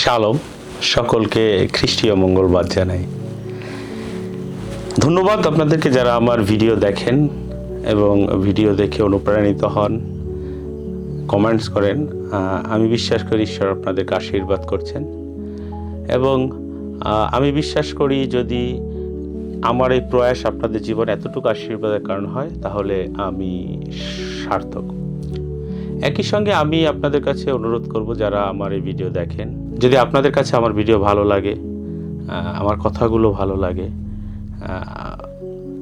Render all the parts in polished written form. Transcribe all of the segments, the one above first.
শাሎም, সকলকে খ্রিস্টীয় মঙ্গলবার জানাই। ধন্যবাদ আপনাদেরকে যারা আমার ভিডিও দেখেন এবং ভিডিও দেখে অনুপ্রাণিত হন, কমেন্টস করেন। আমি বিশ্বাস করি ঈশ্বর আপনাদেরকে আশীর্বাদ করছেন এবং আমি বিশ্বাস করি যদি আমার এই প্রয়াস আপনাদের জীবনে এতটুকু আশীর্বাদের কারণ হয় তাহলে আমি সার্থক। একই সঙ্গে আমি আপনাদের কাছে অনুরোধ করব, যারা আমার এই ভিডিও দেখেন, যদি আপনাদের কাছে আমার ভিডিও ভালো লাগে, আমার কথাগুলো ভালো লাগে,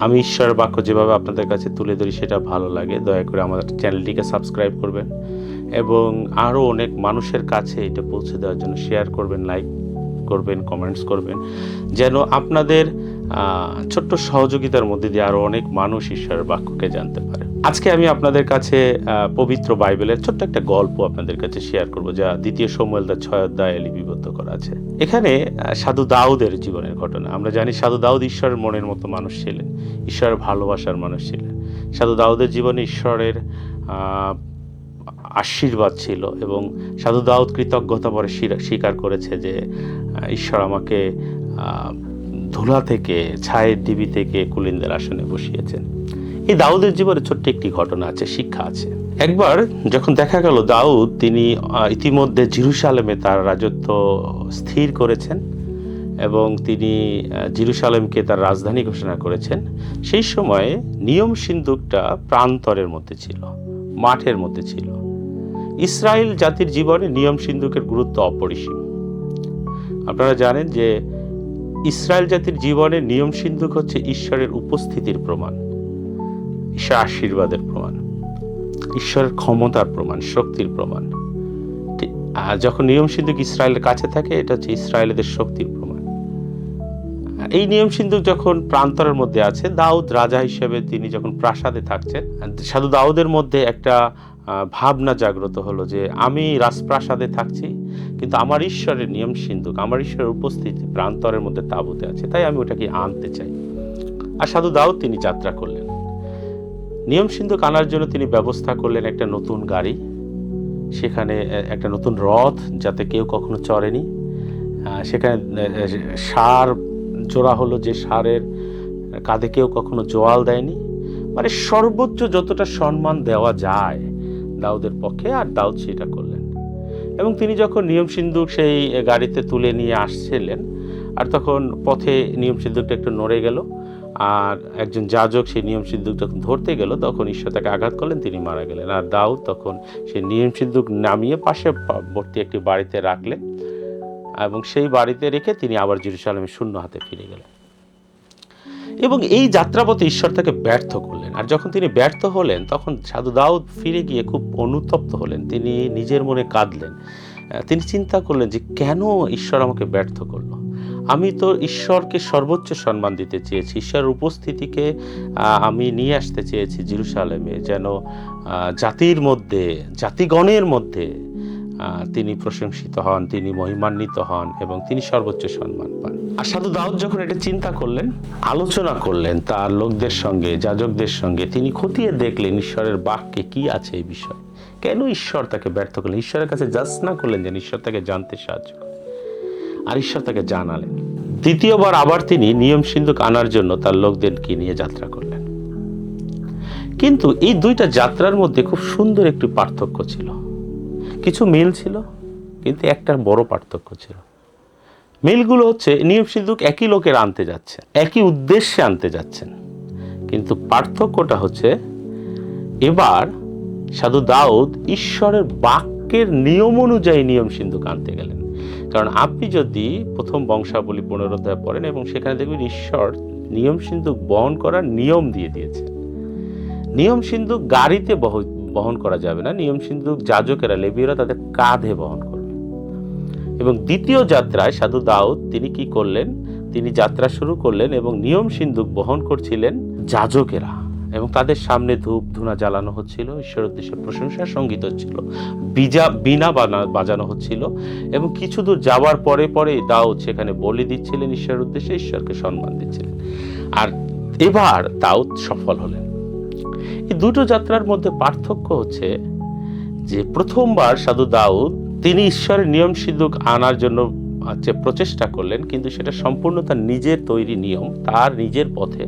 আমি ঈশ্বরের বাক্য যেভাবে আপনাদের কাছে তুলে ধরি সেটা ভালো লাগে, দয়া করে আমার চ্যানেলটিকে সাবস্ক্রাইব করবেন এবং আরও অনেক মানুষের কাছে এটা পৌঁছে দেওয়ার জন্য শেয়ার করবেন, লাইক করবেন, কমেন্টস করবেন, যেন আপনাদের ছোট্ট সহযোগিতার মধ্যে দিয়ে আরও অনেক মানুষ ঈশ্বরের বাক্যকে জানতে পারে। আজকে আমি আপনাদের কাছে পবিত্র বাইবেলের ছোট্ট একটা গল্প আপনাদের কাছে শেয়ার করব, যা 2 শমূয়েল 6 অধ্যায়ে লিপিবদ্ধ করা আছে। এখানে সাধু দাউদের জীবনের ঘটনা। আমরা জানি সাধু দাউদ ঈশ্বরের মনের মতো মানুষ ছিলেন, ঈশ্বরের ভালোবাসার মানুষ ছিলেন। সাধু দাউদের জীবনে ঈশ্বরের আশীর্বাদ ছিল এবং সাধু দাউদ কৃতজ্ঞতা পরে স্বীকার করেছে যে ঈশ্বর আমাকে ধুলা থেকে, ছায়ের ডিবি থেকে কুলিনদের আসনে বসিয়েছেন। এই দাউদের জীবনে ছোট্ট একটি ঘটনা আছে, শিক্ষা আছে। একবার যখন দেখা গেল দাউদ তিনি ইতিমধ্যে জেরুসালেমে তার রাজত্ব স্থির করেছেন এবং তিনি জেরুসালেমকে তার রাজধানী ঘোষণা করেছেন, সেই সময়ে নিয়ম সিন্ধুকটা প্রান্তরের মধ্যে ছিল, মাঠের মধ্যে ছিল। ইসরায়েল জাতির জীবনে নিয়ম সিন্ধুকের গুরুত্ব অপরিসীম। আপনারা জানেন যে ইসরায়েল জাতির জীবনে নিয়ম সিন্ধুক হচ্ছে ঈশ্বরের উপস্থিতির প্রমাণ, ঈশ্বর আশীর্বাদের প্রমাণ, ঈশ্বরের ক্ষমতার প্রমাণ, শক্তির প্রমাণ। আর যখন নিয়ম সিন্ধুক ইসরায়েলের কাছে থাকে, এটা হচ্ছে ইসরায়েলদের শক্তির প্রমাণ। এই নিয়ম সিন্ধুক যখন প্রান্তরের মধ্যে আছে, দাউদ রাজা হিসেবে তিনি যখন প্রাসাদে থাকছেন, সাধু দাউদের মধ্যে একটা ভাবনা জাগ্রত হলো যে আমি রাজপ্রাসাদে থাকছি, কিন্তু আমার ঈশ্বরের নিয়ম সিন্ধুক, আমার ঈশ্বরের উপস্থিতি প্রান্তরের মধ্যে তাঁবুতে আছে, তাই আমি ওটাকে আনতে চাই। আর সাধু দাউদ তিনি যাত্রা করলেন। নিয়ম সিন্ধুক আনার জন্য তিনি ব্যবস্থা করলেন একটা নতুন গাড়ি, সেখানে একটা নতুন রথ যাতে কেউ কখনো চড়েনি, সেখানে ষাঁড় জোড়া হলো যে ষাঁড়ের কাঁধে কেউ কখনো জোয়াল দেয়নি, মানে সর্বোচ্চ যতটা সম্মান দেওয়া যায় দাউদের পক্ষে, আর দাউদ সেটা করলেন। এবং তিনি যখন নিয়ম সিন্ধুক সেই গাড়িতে তুলে নিয়ে আসছিলেন, আর তখন পথে নিয়ম সিন্ধুকটা একটু নড়ে গেল, আর একজন যাজক সেই নিয়ম সিন্ধুক যখন ধরতে গেল, তখন ঈশ্বর তাকে আঘাত করলেন, তিনি মারা গেলেন। আর দাউদ তখন সেই নিয়ম সিন্ধুক নামিয়ে পার্শ্ববর্তী একটি বাড়িতে রাখলেন এবং সেই বাড়িতে রেখে তিনি আবার জেরুসালেমে শূন্য হাতে ফিরে গেলেন। এবং এই যাত্রাপথে ঈশ্বর তাকে ব্যর্থ করলেন। আর যখন তিনি ব্যর্থ হলেন, তখন সাধু দাউদ ফিরে গিয়ে খুব অনুতপ্ত হলেন, তিনি নিজের মনে কাঁদলেন। তিনি চিন্তা করলেন যে কেন ঈশ্বর আমাকে ব্যর্থ করলো। আমি তো ঈশ্বরকে সর্বোচ্চ সম্মান দিতে চেয়েছি, ঈশ্বরের উপস্থিতিকে আমি নিয়ে আসতে চেয়েছি জেরুসালেমে, যেন জাতির মধ্যে, জাতিগণের মধ্যে তিনি প্রশংসিত হন, তিনি মহিমান্বিত হন এবং তিনি সর্বোচ্চ সম্মান পান। আর সাধু দাউদ যখন এটা চিন্তা করলেন, আলোচনা করলেন তার লোকদের সঙ্গে, যাজকদের সঙ্গে, তিনি খতিয়ে দেখলেন ঈশ্বরের বাক্যে কি আছে এই বিষয়, কেন ঈশ্বর তাকে ব্যর্থ করলেন। ঈশ্বরের কাছে যাচনা করলেন যেন ঈশ্বর তাকে জানতে সাহায্য করে, আর ঈশ্বর তাকে জানালেন। দ্বিতীয়বার আবার তিনি নিয়ম সিন্ধুক আনার জন্য তার লোকদেরকে নিয়ে যাত্রা করলেন। কিন্তু এই দুইটা যাত্রার মধ্যে খুব সুন্দর একটি পার্থক্য ছিল। কিছু মিল ছিল, কিন্তু একটা বড় পার্থক্য ছিল। মিলগুলো হচ্ছে নিয়ম সিন্ধুক একই লোকের আনতে যাচ্ছে, একই উদ্দেশ্যে আনতে যাচ্ছেন, কিন্তু পার্থক্যটা হচ্ছে এবার সাধু দাউদ ঈশ্বরের বাক্যের নিয়ম অনুযায়ী নিয়ম সিন্ধুক আনতে গেলেন। কারণ আপনি যদি প্রথম বংশাবলী 15 অধ্যায় পড়েন এবং সেখানে দেখবেন ঈশ্বর নিয়ম সিন্ধুক বহন করার নিয়ম দিয়ে দিয়েছে। নিয়ম সিন্ধুক গাড়িতে বহন করা যাবে না, নিয়ম সিন্ধুক যাজকেরা, লেবীয়রা তাদের কাঁধে বহন করবে। এবং দ্বিতীয় যাত্রায় সাধু দাউদ তিনি কি করলেন, তিনি যাত্রা শুরু করলেন এবং নিয়ম সিন্ধুক বহন করছিলেন যাজকেরা, এবং তাদের সামনে ধূপ ধুনা জ্বালানো হচ্ছিল, ঈশ্বরের উদ্দেশ্যে প্রশংসা সঙ্গীত হচ্ছিল, বীণা বাজানো হচ্ছিল, এবং কিছু দূর যাওয়ার পরে পরে দাউদ সেখানে বলি দিচ্ছিলেন ঈশ্বরের উদ্দেশ্যে, ঈশ্বরকে সম্মান দিচ্ছিলেন। আর এবার দাউদ সফল হলেন। এই দুটো যাত্রার মধ্যে পার্থক্য হচ্ছে যে প্রথমবার সাধু দাউদ তিনি ঈশ্বরের নিয়ম সিদ্ধুক আনার জন্য প্রচেষ্টা করলেন, কিন্তু সেটা সম্পূর্ণ তার নিজের তৈরি নিয়ম, তার নিজের পথে।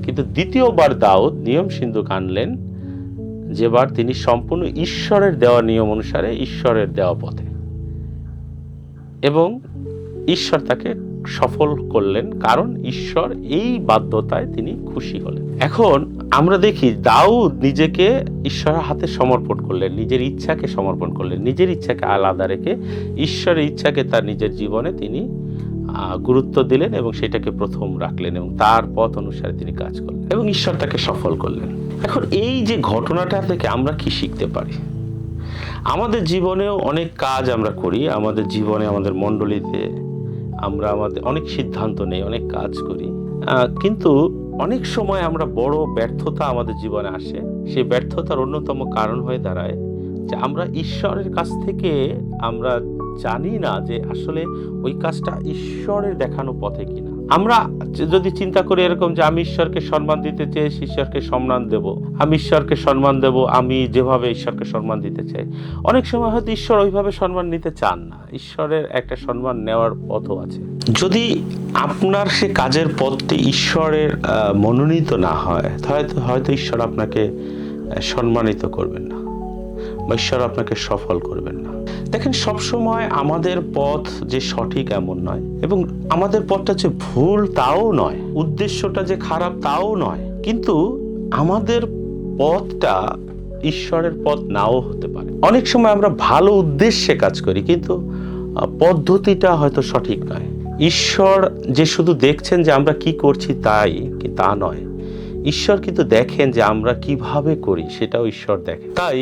কিন্তু দ্বিতীয়বার দাউদ নিয়ম সিন্ধুক আনলেন, যেবার তিনি সম্পূর্ণ ঈশ্বরের দেওয়া নিয়ম অনুসারে, ঈশ্বরের দেওয়া পথে, এবং ঈশ্বর তাকে সফল করলেন, কারণ ঈশ্বর এই বাধ্যতায় তিনি খুশি হলেন। এখন আমরা দেখি দাউদ নিজেকে ঈশ্বরের হাতে সমর্পণ করলেন, নিজের ইচ্ছাকে সমর্পণ করলেন, নিজের ইচ্ছাকে আলাদা রেখে ঈশ্বরের ইচ্ছাকে তার নিজের জীবনে তিনি গুরুত্ব দিলেন এবং সেটাকে প্রথম রাখলেন এবং তার পথ অনুসারে তিনি কাজ করলেন এবং ঈশ্বর তাকে সফল করলেন। এখন এই যে ঘটনাটা থেকে আমরা কি শিখতে পারি? আমাদের জীবনেও অনেক কাজ আমরা করি, আমাদের জীবনে, আমাদের মণ্ডলীতে আমরা আমাদের অনেক সিদ্ধান্ত নেই, অনেক কাজ করি, কিন্তু অনেক সময় আমরা বড় ব্যর্থতা আমাদের জীবনে আসে। সেই ব্যর্থতার অন্যতম কারণ হয়ে দাঁড়ায় যে আমরা ঈশ্বরের কাছ থেকে আমরা জানি না যে আসলে ওই কাজটা ঈশ্বরের দেখানো পথে কিনা। আমরা যদি চিন্তা করি এরকম যে আমি ঈশ্বরকে সম্মান দিতে চাই, ঈশ্বরকে সম্মান দেব, আমি ঈশ্বরকে সম্মান দেব আমি যেভাবে ঈশ্বরকে সম্মান দিতে চাই, অনেক সময় হয়তো ঈশ্বর ওইভাবে সম্মান নিতে চান না। ঈশ্বরের একটা সম্মান নেওয়ার পথও আছে। যদি আপনার সে কাজের পথটি ঈশ্বরের মনোনীত না হয়, হয়তো ঈশ্বর আপনাকে সম্মানিত করবেন না বা ঈশ্বর আপনাকে সফল করবেন না। দেখেন, সবসময় আমাদের পথ যে সঠিক এমন নয়, এবং আমাদের পথটা যে ভুল তাও নয়, উদ্দেশ্যটা যে খারাপ তাও নয়, কিন্তু আমাদের পথটা ঈশ্বরের পথ নাও হতে পারে। অনেক সময় আমরা ভালো উদ্দেশ্যে কাজ করি, কিন্তু পদ্ধতিটা হয়তো সঠিক নয়। ঈশ্বর যে শুধু দেখছেন যে আমরা কি করছি তাই, তা নয়। ঈশ্বর কিন্তু দেখেন যে আমরা কিভাবে করি, সেটাও ঈশ্বর দেখেন। তাই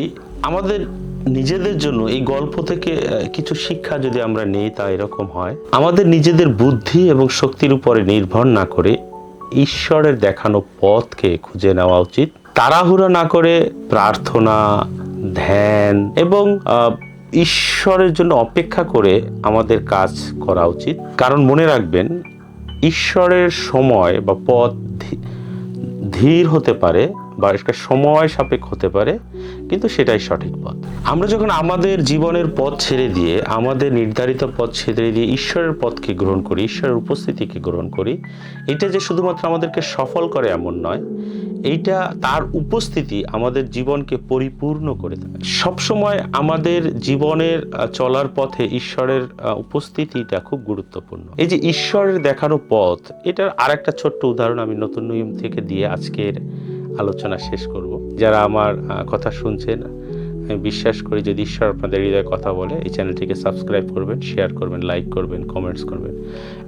আমাদের নিজেদের জন্য এই গল্প থেকে কিছু শিক্ষা যদি আমরা নেই, তা এরকম হয়, আমাদের নিজেদের বুদ্ধি এবং শক্তির উপরে নির্ভর না করে ঈশ্বরের দেখানো পথকে খুঁজে নেওয়া উচিত। তাড়াহুড়া না করে প্রার্থনা, ধ্যান এবং ঈশ্বরের জন্য অপেক্ষা করে আমাদের কাজ করা উচিত। কারণ মনে রাখবেন, ঈশ্বরের সময় বা পথ ধীর হতে পারে বা একটা সময় সাপেক্ষ হতে পারে, কিন্তু সেটাই সঠিক পথ। আমরা যখন আমাদের জীবনের পথ ছেড়ে দিয়ে, আমাদের নির্ধারিত পথ ছেড়ে দিয়ে ঈশ্বরের পথকে গ্রহণ করি, ঈশ্বরের উপস্থিতিকে গ্রহণ করি, এটা যে শুধুমাত্র আমাদেরকে সফল করে এমন নয়, এইটা তার উপস্থিতি আমাদের জীবনকে পরিপূর্ণ করে দেয়। সবসময় আমাদের জীবনের চলার পথে ঈশ্বরের উপস্থিতিটা খুব গুরুত্বপূর্ণ। এই যে ঈশ্বরের দেখানো পথ, এটার আর একটা ছোট্ট উদাহরণ আমি নতুন নিয়ম থেকে দিয়ে আজকের আলোচনা শেষ করব। যারা আমার কথা শুনছেন, আমি বিশ্বাস করি যদি ঈশ্বর আপনাদের হৃদয়ে কথা বলে, এই চ্যানেলটিকে সাবস্ক্রাইব করবেন, শেয়ার করবেন, লাইক করবেন, কমেন্টস করবেন,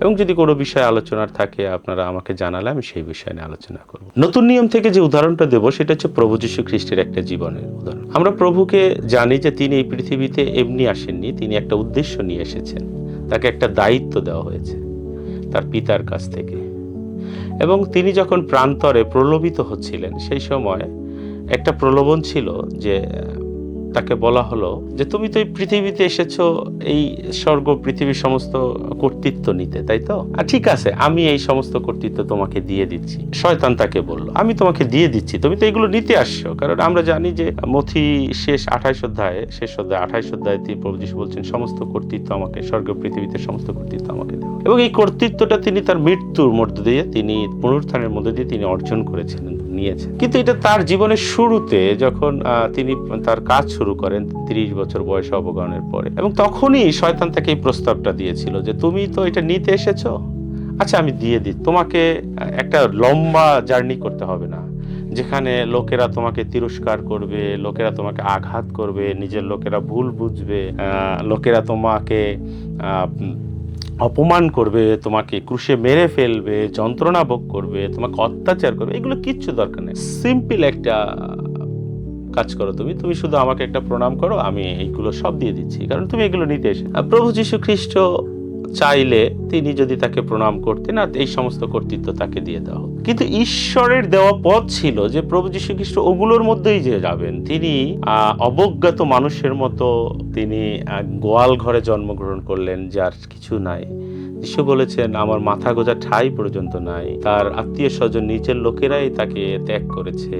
এবং যদি কোনো বিষয়ে আলোচনার থাকে আপনারা আমাকে জানালে আমি সেই বিষয় নিয়ে আলোচনা করব। নতুন নিয়ম থেকে যে উদাহরণটা দেব সেটা হচ্ছে প্রভু যীশু খ্রিস্টের একটা জীবনের উদাহরণ। আমরা প্রভুকে জানি যে তিনি এই পৃথিবীতে এমনি আসেননি, তিনি একটা উদ্দেশ্য নিয়ে এসেছেন। তাকে একটা দায়িত্ব দেওয়া হয়েছে তার পিতার কাছ থেকে, এবং তিনি যখন প্রান্তরে প্রলোভিত হচ্ছিলেন, সেই সময় একটা প্রলোভন ছিল যে তাকে বলা হলো যে তুমি তো এই পৃথিবীতে এসেছো এই স্বর্গ পৃথিবীর সমস্ত কর্তৃত্ব নিতে, তাই তো? ঠিক আছে, আমি এই সমস্ত কর্তৃত্ব তোমাকে দিয়ে দিচ্ছি। শয়তান তাকে বলল, আমি তোমাকে দিয়ে দিচ্ছি, তুমি তো এগুলো নিতে আসছো। কারণ আমরা জানি যে মথি শেষ 28 অধ্যায়ে প্রভু যীশু বলছেন সমস্ত কর্তৃত্ব আমাকে, স্বর্গ পৃথিবীতে সমস্ত কর্তৃত্ব আমাকে দেওয়া। এবং এই কর্তৃত্বটা তিনি তার মৃত্যুর মধ্য দিয়ে, তিনি পুনরুত্থানের মধ্য দিয়ে তিনি অর্জন করেছিলেন, নিয়েছেন। কিন্তু এটা তার জীবনের শুরুতে, যখন তিনি তার কাজ শুরু করেন 30 বছর বয়সে অবগমনের পরে, এবং তখনই শয়তান তাকে এই প্রস্তাবটা দিয়েছিল যে তুমি তো এটা নিতে এসেছো, আচ্ছা আমি দিয়ে দিই, তোমাকে একটা লম্বা জার্নি করতে হবে না, যেখানে লোকেরা তোমাকে তিরস্কার করবে, লোকেরা তোমাকে আঘাত করবে, নিজের লোকেরা ভুল বুঝবে, লোকেরা তোমাকে অপমান করবে, তোমাকে ক্রুশে মেরে ফেলবে, যন্ত্রণা ভোগ করবে, তোমাকে অত্যাচার করবে, এগুলো কিচ্ছু দরকার নেই। সিম্পল একটা কাজ করো, তুমি শুধু আমাকে একটা প্রণাম করো, আমি এইগুলো সব দিয়ে দিচ্ছি, কারণ তুমি এগুলো নিতে এসে। প্রভু যীশু খ্রিস্ট চাইলে তিনি যদি তাকে প্রণাম করতেন, আর এই সমস্ত কর্তৃত্ব তাকে দিয়ে দেওয়া হতো। কিন্তু ঈশ্বরের দেওয়া পথ ছিল যে প্রভু যীশু খ্রিস্ট ওগুলোর মধ্যেই যে যাবেন। তিনি অবজ্ঞাত মানুষের মতো তিনি গোয়াল ঘরে জন্মগ্রহণ করলেন, যার কিছু নাই। যিশু বলেছেন, আমার মাথা গোঁজা ঠাই পর্যন্ত নাই। তার আত্মীয় স্বজন, নিজের লোকেরাই তাকে ত্যাগ করেছে।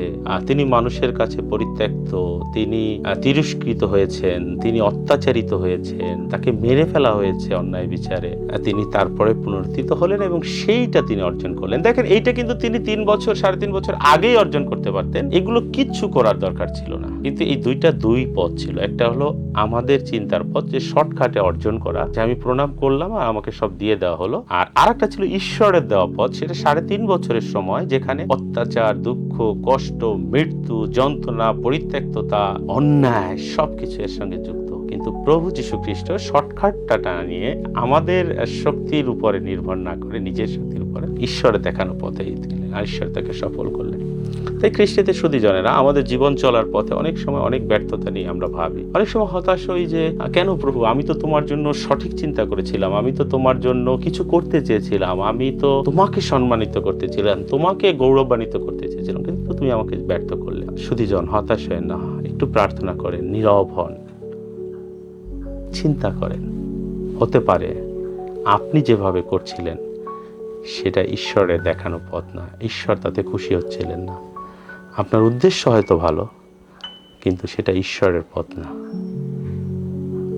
তিনি মানুষের কাছে পরিত্যক্ত, তিনি তিরস্কৃত হয়েছেন, তিনি অত্যাচারিত হয়েছেন, তাকে মেরে ফেলা হয়েছে অন্যায় বিচারে। তিনি তারপরে পুনরুত্থিত হলেন এবং সেইটা তিনি অর্জন করলেন। দেখেন, এইটা কিন্তু তিনি 3.5 বছর আগেই অর্জন করতে পারতেন। এগুলো কিচ্ছু করার দরকার ছিল না। কিন্তু এই দুই পথ ছিল। একটা হলো আমাদের চিন্তার পথ, যে শর্টকাটে অর্জন করা, যে আমি প্রণাম করলাম আর আমাকে সব দিয়ে দেওয়া হলো। আর আরেকটা ছিল ঈশ্বরের দেওয়া পথ, সেটা 3.5 বছরের সময়, যেখানে অত্যাচার, দুঃখ, কষ্ট, মৃত্যু, যন্ত্রণা, পরিত্যক্ততা, অন্যায় সবকিছু এর সঙ্গে যুক্ত। কিন্তু প্রভু যীশু খ্রিস্ট শর্টকাটটা না নিয়ে আমাদের শক্তির উপরে নির্ভর না করে নিজের শক্তির উপরে ঈশ্বরের দেখানো পথেই গেলেন, আর ঈশ্বর তাকে সফল করলেন। তাই খ্রিস্টীয়দের শুধুজনেরা, আমাদের জীবন চলার পথে অনেক সময় অনেক ব্যর্থতা নিয়ে আমরা ভাবি, অনেক সময় হতাশ হই যে কেন প্রভু, আমি তো তোমার জন্য সঠিক চিন্তা করেছিলাম, আমি তো তোমার জন্য কিছু করতে চেয়েছিলাম, আমি তো তোমাকে সম্মানিত করতে ছিলাম, তোমাকে গৌরবান্বিত করতে চেয়েছিলাম, কিন্তু তুমি আমাকে ব্যর্থ করলে। শুধুজন হতাশ হয় না, একটু প্রার্থনা করেন, নীরব হন, চিন্তা করেন, হতে পারে আপনি যেভাবে করছিলেন সেটা ঈশ্বরের দেখানো পথ না, ঈশ্বর তাতে খুশি হচ্ছিলেন না। আপনার উদ্দেশ্য হয়তো ভালো, কিন্তু সেটা ঈশ্বরের পথ না।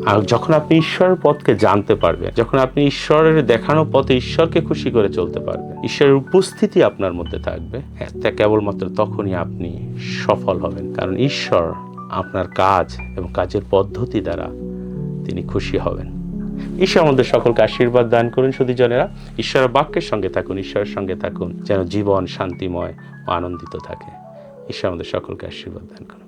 আর যখন আপনি ঈশ্বরের পথকে জানতে পারবেন, যখন আপনি ঈশ্বরের দেখানো পথে ঈশ্বরকে খুশি করে চলতে পারবেন, ঈশ্বরের উপস্থিতি আপনার মধ্যে থাকবে, তা কেবলমাত্র তখনই আপনি সফল হবেন। কারণ ঈশ্বর আপনার কাজ এবং কাজের পদ্ধতি দ্বারা তিনি খুশি হবেন। ঈশ্বর আমাদের সকলকে আশীর্বাদ দান করুন। শুধুজনেরা, ঈশ্বরের বাক্যের সঙ্গে থাকুন, ঈশ্বরের সঙ্গে থাকুন, যেন জীবন শান্তিময় ও আনন্দিত থাকে। ঈশ্বর আমাদের সকলকে আশীর্বাদ দান করুন।